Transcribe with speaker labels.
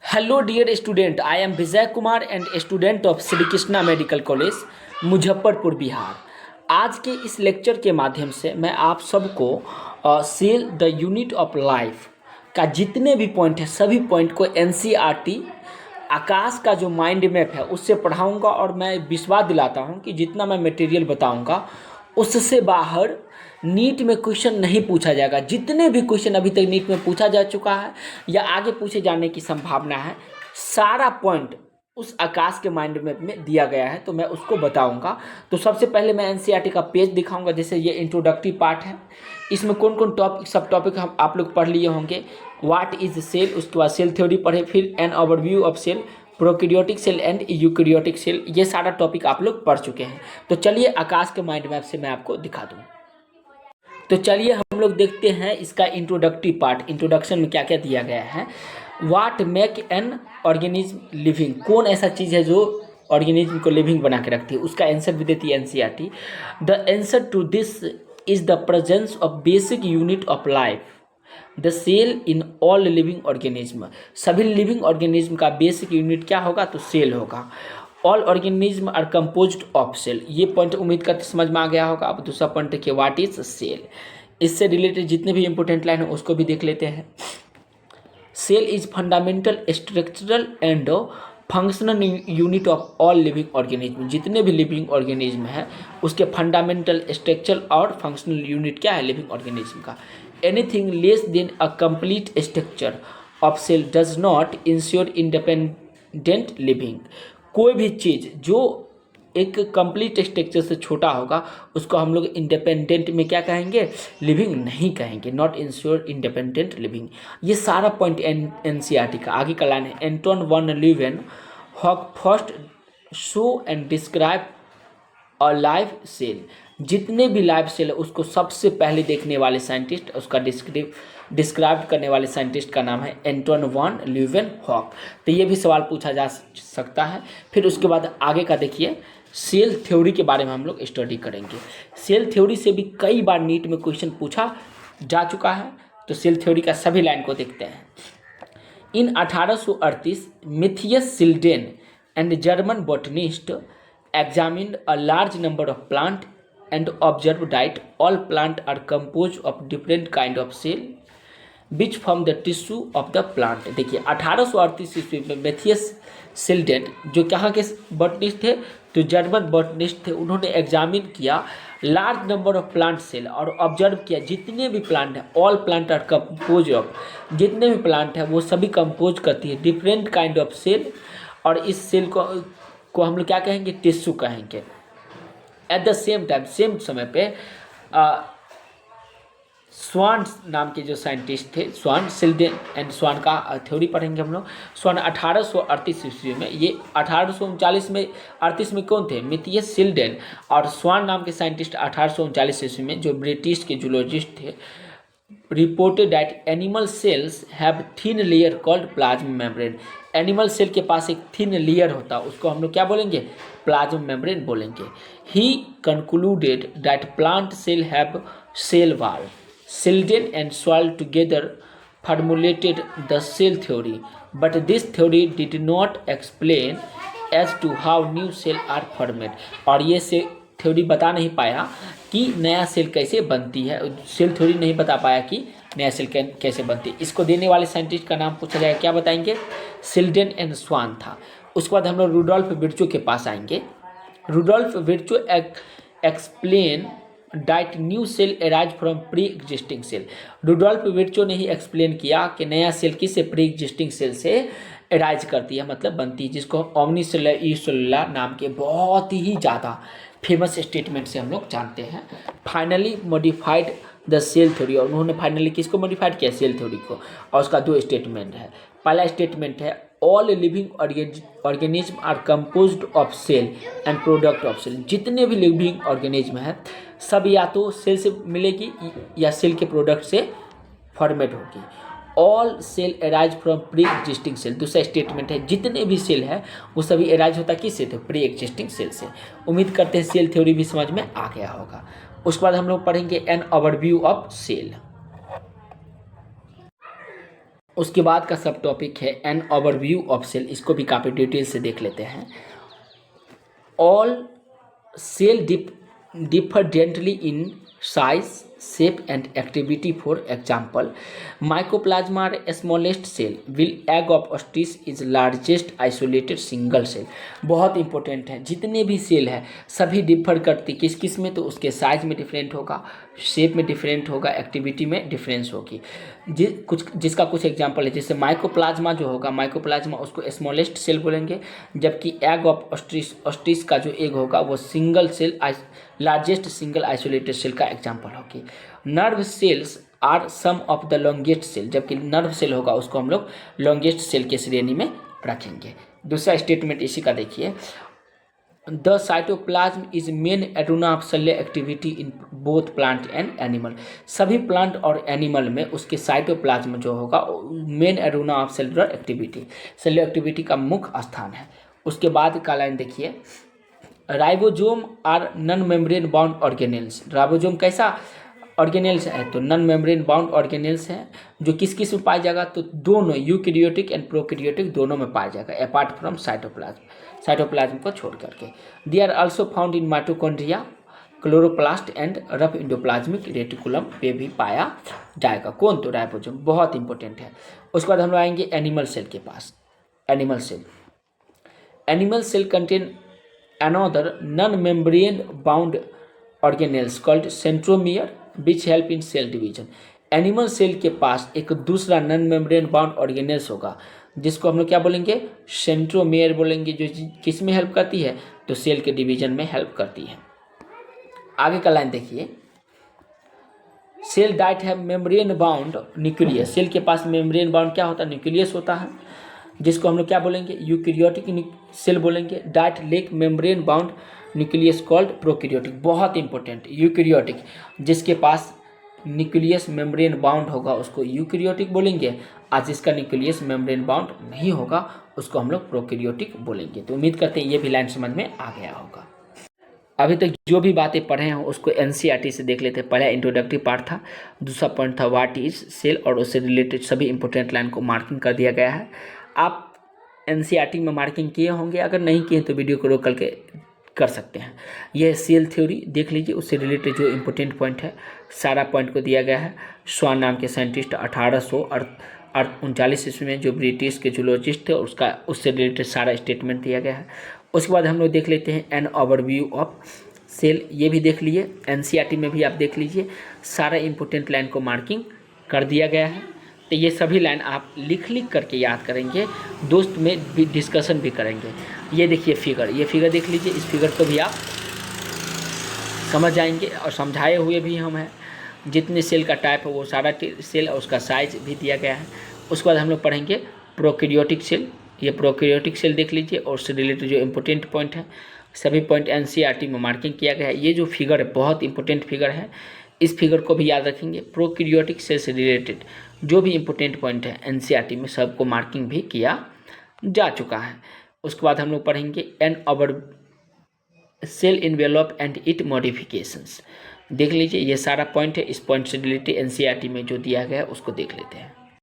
Speaker 1: Hello dear student, I am Vijay Kumar and student of Shri Krishna medical college Muzaffarpur Bihar. आज के इस lecture के माध्यम से मैं आप सबको cell the unit of life का जितने भी पॉइंट है सभी पॉइंट को एनसीईआरटी आकाश का जो माइंड मैप है उससे पढ़ाऊंगा और मैं विश्वास दिलाता हूं कि जितना मैं मटेरियल बताऊंगा उससे बाहर नीट में क्वेश्चन नहीं पूछा जाएगा। जितने भी क्वेश्चन अभी तक नीट में पूछा जा चुका है या आगे पूछे जाने की संभावना है, सारा पॉइंट उस आकाश के माइंड मैप में दिया गया है, तो मैं उसको बताऊंगा। तो सबसे पहले मैं एनसीईआरटी का पेज दिखाऊंगा। जैसे ये इंट्रोडक्टरी पार्ट है, इसमें कौन कौन टॉपिक सब टॉपिक हम आप लोग पढ़ लिए होंगे। व्हाट इज सेल, उसके बाद सेल थ्योरी पढ़े, फिर an overview of cell, prokaryotic cell and eukaryotic cell, ये सारा टॉपिक आप लोग पढ़ चुके हैं। तो चलिए आकाश के माइंड मैप से मैं आपको दिखा दूँ। तो चलिए हम लोग देखते हैं इसका इंट्रोडक्टरी पार्ट। इंट्रोडक्शन में क्या क्या दिया गया है। What make an organism living, कौन ऐसा चीज़ है जो ऑर्गेनिज्म को लिविंग बना के रखती है, उसका आंसर भी देती है NCERT. The answer to this is the presence of basic unit of life the cell in all living organism. सभी लिविंग ऑर्गेनिज्म का बेसिक यूनिट क्या होगा, तो सेल होगा। All organism are composed of cell, ये पॉइंट उम्मीद करते समझ में आ गया होगा। अब दूसरा पॉइंट देखिए, व्हाट इज सेल। इससे रिलेटेड जितने भी इंपॉर्टेंट लाइन है उसको भी देख लेते हैं। Cell is fundamental structural and functional unit of all living organism. जितने भी लिविंग ऑर्गेनिज्म है उसके फंडामेंटल स्ट्रक्चर और फंक्शनल यूनिट क्या है लिविंग ऑर्गेनिज्म का। Anything less than a complete structure of cell does not ensure independent living. कोई भी चीज़ जो एक कंप्लीट स्ट्रक्चर से छोटा होगा उसको हम लोग इंडिपेंडेंट में क्या कहेंगे, लिविंग नहीं कहेंगे, नॉट इंश्योर इंडिपेंडेंट लिविंग। ये सारा पॉइंट एनसीईआरटी का। आगे का लाइन है, Anton van Leeuwenhoek first show and describe a live cell. जितने भी लाइव सेल है उसको सबसे पहले देखने वाले साइंटिस्ट, उसका डिस्क्राइब करने वाले साइंटिस्ट का नाम है एंटोन वन ल्यूवेन हॉक। तो ये भी सवाल पूछा जा सकता है। फिर उसके बाद आगे का देखिए, सेल थ्योरी के बारे में हम लोग स्टडी करेंगे। सेल थ्योरी से भी कई बार नीट में क्वेश्चन पूछा जा चुका है, तो सेल थ्योरी का सभी लाइन को देखते हैं। In 1838 Matthias Schleiden and German botanist examined a large number of plant and observed that all plant are composed of different kind of cell which form the tissue of the plant। देखिए 1838 ईस्वी में Matheus सिल्डेन जो कहाँ के botanist थे, तो German botanist थे, उन्होंने एग्जामिन किया large number of plant cell और ऑब्जर्व किया जितने भी प्लांट हैं, all plant are compose of, जितने भी प्लांट हैं वो सभी कंपोज करती है डिफरेंट काइंड ऑफ सेल, और इस सेल को हम लोग क्या कहेंगे, टिश्यू कहेंगे। At the same time, same समय पे स्वान नाम के जो साइंटिस्ट थे, स्वान सिल्डेन एंड स्वान का थ्योरी पढ़ेंगे हम लोग। स्वान 1838 ईस्वी में, ये 1839 में 38 में कौन थे, मिथियस सिल्डेन, और स्वान नाम के साइंटिस्ट 1839 ईस्वी में जो ब्रिटिश के जूलॉजिस्ट थे, reported that animal cells have thin layer called plasma membrane. Animal cell के पास एक थिन लेयर होता है, उसको हम लोग क्या बोलेंगे, प्लाज्मा मेम्ब्रेन बोलेंगे। He concluded that plant cell have cell wall. Schleiden and स्वाल together formulated the cell theory, but this theory did not explain as to how new cell are formed। और ये से थ्योरी बता नहीं पाया कि नया सेल कैसे बनती है, सेल थ्योरी नहीं बता पाया कि नया सेल कैसे बनती है। इसको देने वाले साइंटिस्ट का नाम पूछा जाएगा, क्या बताएंगे, सिल्डेन एंड स्वान था। उसके बाद हम लोग रुडोल्फ विर्चो के पास आएंगे। Rudolf Virchow explain that new cell arise from pre existing cell. Rudolf Virchow ने ही एक्सप्लेन किया कि नया सेल किससे, प्री एग्जिस्टिंग सेल से एराइज करती है, मतलब बनती है, जिसको ओमनी सेलुलर यूनिसेलुलर नाम के बहुत ही ज़्यादा फेमस स्टेटमेंट से हम लोग जानते हैं। Finally modified the cell theory, और उन्होंने फाइनली किसको मॉडिफाइड किया, सेल थ्योरी को। और उसका दो स्टेटमेंट है। पहला स्टेटमेंट है, all living organism are composed of cell and product of cell. जितने भी लिविंग ऑर्गेनिज्म है सब या तो सेल से मिलेगी या सेल के प्रोडक्ट से फॉर्मेट होगी। All cell arise from pre existing cell. दूसरा स्टेटमेंट है, जितने भी सेल है वो सभी एराइज होता किससे, थे प्री एग्जिस्टिंग सेल से। उम्मीद करते हैं सेल थ्योरी भी समझ में आ गया होगा। उसके बाद हम लोग पढ़ेंगे एन ओवरव्यू ऑफ सेल। उसके बाद का सब टॉपिक है एन ओवरव्यू ऑफ सेल, इसको भी काफ़ी डिटेल से देख लेते हैं। All cell differently in size, shape and activity. For example, mycoplasma are smallest cell, will egg of ostrich is largest isolated single cell। बहुत इंपॉर्टेंट है, जितने भी सेल है सभी डिफर करती किस किस में, तो उसके साइज में डिफरेंट होगा, शेप में डिफरेंट होगा, एक्टिविटी में डिफरेंस होगी। जिसका कुछ एग्जांपल है, जैसे माइकोप्लाज्मा जो होगा, माइकोप्लाज्मा उसको स्मॉलेस्ट सेल बोलेंगे, जबकि एग ऑफ ऑस्ट्रिच का जो एग होगा वो single cell largest single isolated cell का एग्जांपल होगी। Nerve cells are some of the longest cell, जबकि नर्व सेल होगा उसको हम लोग लॉन्गेस्ट सेल के श्रेणी में रखेंगे। दूसरा स्टेटमेंट इसी का देखिए, the cytoplasm is main arena of cellular activity in both plant and animal. सभी प्लांट और एनिमल में उसके साइटोप्लाज्म जो होगा main arena of cellular activity का मुख्य स्थान है। उसके बाद का लाइन देखिए, ribosome are non membrane bound organelles. Ribosome कैसा ऑर्गेनेल्स है, तो नॉन मेम्ब्रेन बाउंड ऑर्गेनेल्स है, जो किस किस में पाया जाएगा, तो दोनों यूकैरियोटिक एंड प्रोकैरियोटिक दोनों में पाया जाएगा, अपार्ट फ्रॉम साइटोप्लाज्म को छोड़ करके। They are also found in mitochondria, chloroplast and rough endoplasmic reticulum पे भी पाया जाएगा। कौन, तो राइबोसोम, बहुत इंपॉर्टेंट है। उसके बाद हम लोग आएंगे एनिमल सेल के पास। Animal cell contain another non-membrane bound organelles called centromere which help in cell division। Animal cell के पास एक दूसरा नॉन मेम्ब्रेन बाउंड ऑर्गेनेल्स होगा, जिसको हम लोग क्या बोलेंगे, सेंट्रोमेयर बोलेंगे, जो किस में हेल्प करती है, तो सेल के डिवीजन में हेल्प करती है। आगे का लाइन देखिए, सेल डाइट है मेम्ब्रेन बाउंड न्यूक्लियस। सेल के पास मेम्ब्रेन बाउंड क्या होता है, न्यूक्लियस होता है, जिसको हम लोग क्या बोलेंगे, यूकैरियोटिक सेल बोलेंगे। Diet lake membrane bound nucleus called prokaryotic. बहुत इंपॉर्टेंट, यूकैरियोटिक, जिसके पास न्यूक्लियस मेम्ब्रेन बाउंड होगा उसको यूकैरियोटिक बोलेंगे, और जिसका न्यूक्लियस मेम्ब्रेन बाउंड नहीं होगा उसको हम लोग प्रोकैरियोटिक बोलेंगे। तो उम्मीद करते हैं ये भी लाइन समझ में आ गया होगा। अभी तक जो भी बातें पढ़े हैं उसको एनसीईआरटी से देख लेते हैं। पहला इंट्रोडक्टरी पार्ट था, दूसरा पॉइंट था व्हाट इज सेल, और उससे रिलेटेड सभी इंपॉर्टेंट लाइन को मार्किंग कर दिया गया है। आप एनसीईआरटी में मार्किंग किए होंगे, अगर नहीं किए तो वीडियो को रोक करके कर सकते हैं। यह सेल थ्योरी देख लीजिए, उससे रिलेटेड जो इंपॉर्टेंट पॉइंट है सारा पॉइंट को दिया गया है। स्वान नाम के साइंटिस्ट 1839 ईस्वी में जो ब्रिटिश के जूलॉजिस्ट थे उससे रिलेटेड सारा स्टेटमेंट दिया गया है। उसके बाद हम लोग देख लेते हैं एन ओवरव्यू ऑफ सेल, ये भी देख लीजिए, एनसीईआरटी में भी आप देख लीजिए, सारा इंपॉर्टेंट लाइन को मार्किंग कर दिया गया है। तो ये सभी लाइन आप लिख करके याद करेंगे, दोस्त में भी डिस्कशन भी करेंगे। ये देखिए फिगर, ये फिगर देख लीजिए, इस फिगर को भी आप समझ जाएंगे और समझाए हुए भी हम हैं। जितने सेल का टाइप है वो सारा सेल और उसका साइज भी दिया गया है। उसके बाद हम लोग पढ़ेंगे प्रोकैरियोटिक सेल। ये प्रोकैरियोटिक सेल देख लीजिए और उससे रिलेटेड जो इंपॉर्टेंट पॉइंट है सभी पॉइंट एनसीईआरटी में मार्किंग किया गया है। ये जो फिगर है बहुत इंपॉर्टेंट फिगर है, इस फिगर को भी याद रखेंगे। प्रोकैरियोटिक सेल से रिलेटेड जो भी इंपॉर्टेंट पॉइंट है एनसीईआरटी में सबको मार्किंग भी किया जा चुका है। उसके बाद हम लोग पढ़ेंगे an over cell envelope and it modifications. देख लीजिए ये सारा पॉइंट है, इस पॉइंट से रिलेटेड एनसीईआरटी में जो दिया गया है उसको देख लेते हैं।